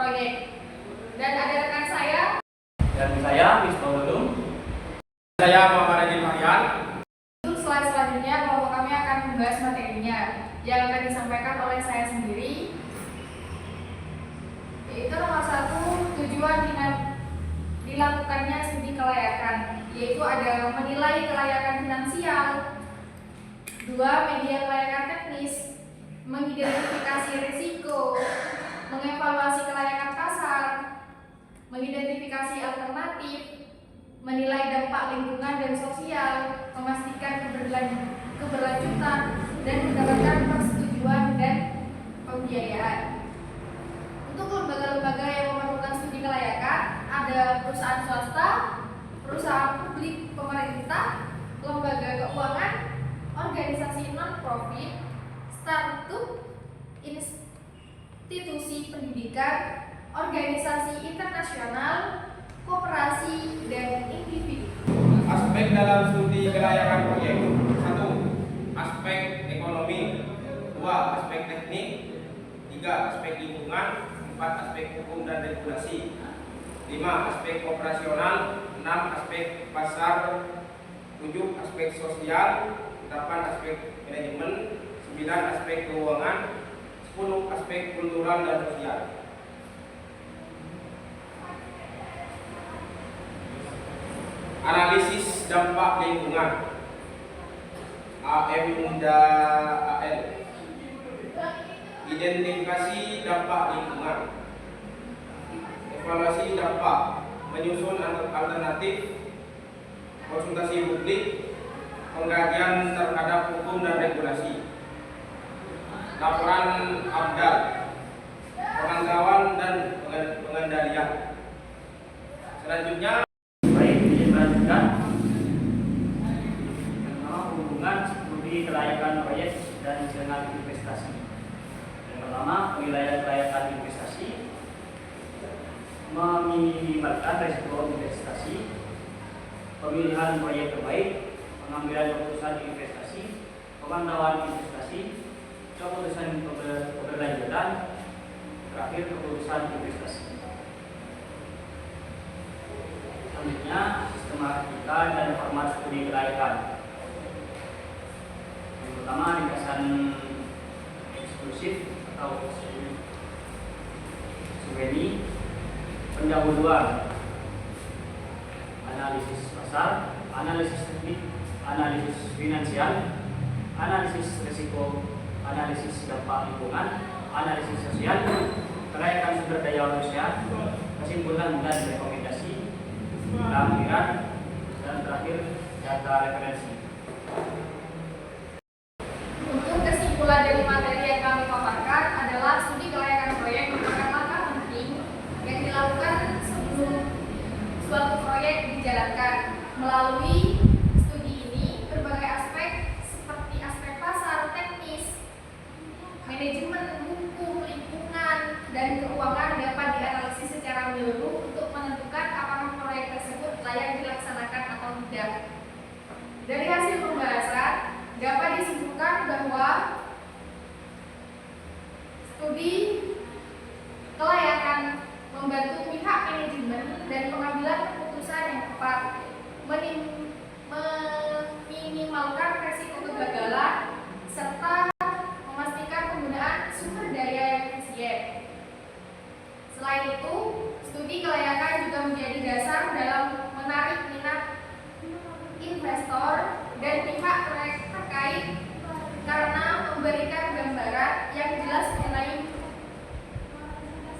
proyek. Dan ada rekan saya. Dan saya, Misbahul Ulum. Saya Muhammad Adil Marian. Untuk slide selanjutnya, kelompok kami akan membahas materinya yang akan disampaikan oleh saya sendiri. Yaitu nomor 1, tujuan dilakukannya studi kelayakan, yaitu ada menilai kelayakan finansial. 2, media kelayakan teknis, mengidentifikasi risiko, mengevaluasi kelayakan pasar, mengidentifikasi alternatif, menilai dampak lingkungan dan sosial, memastikan keberlanjutan, dan mendapatkan persetujuan dan pembiayaan. Untuk lembaga-lembaga yang memerlukan studi kelayakan, ada perusahaan swasta, perusahaan publik pemerintah, lembaga keuangan, organisasi non-profit, startup, institusi pendidikan, organisasi internasional, koperasi, dan individu. Aspek dalam studi kelayakan proyek: 1. Aspek ekonomi. 2. Aspek teknik. 3. Aspek lingkungan. 4. Aspek hukum dan regulasi. 5. Aspek operasional. 6. Aspek pasar. 7. Aspek sosial. 8. Aspek manajemen. 9. Aspek keuangan. 10. Aspek kultural dan sosial. Analisis dampak lingkungan AMDAL. Identifikasi dampak lingkungan. Evaluasi dampak, menyusun alternatif, konsultasi publik, pengkajian terhadap hukum dan regulasi, laporan AMDAL, pemantauan dan pengendalian. Selanjutnya hubungan studi kelayakan proyek dan dengan investasi. Yang pertama, penilaian kelayakan investasi, meminimalkan risiko investasi, pemilihan proyek terbaik, pengambilan keputusan investasi, pemantauan investasi, keputusan keberlanjutan, terakhir keputusan investasi. Selanjutnya, sistematika dan format studi kelayakan. Yang pertama, ringkasan eksklusif atau SWNI, pendahuluan, analisis pasar, analisis teknik, analisis finansial, analisis risiko, analisis dampak lingkungan, analisis sosial, kelayakan sumber daya manusia, kesimpulan dan rekomendasi, lampiran, dan terakhir data referensi. Untuk kesimpulan dari materi yang kami paparkan adalah studi kelayakan proyek merupakan langkah penting yang dilakukan sebelum suatu proyek dijalankan. Melalui studi ini, berbagai aspek seperti aspek pasar, teknis, manajemen, hukum, lingkungan, dan keuangan dapat dianalisis secara menyeluruh untuk menentukan apakah proyek tersebut layak dilaksanakan atau tidak. Dari hasil pembahasan, dapat disimpulkan bahwa studi kelayakan membantu pihak manajemen dan pengambilan keputusan yang tepat, meminimalkan risiko kegagalan, serta memastikan penggunaan sumber daya yang efisien. Selain itu, studi kelayakan juga menjadi dasar dalam menarik minat investor dan pihak proyek terkait karena memberikan gambaran yang jelas mengenai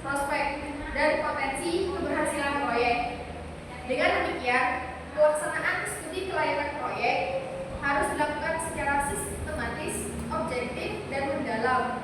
prospek dan potensi keberhasilan proyek. Dengan demikian, pelaksanaan studi kelayakan proyek harus dilakukan secara sistematis, objektif, dan mendalam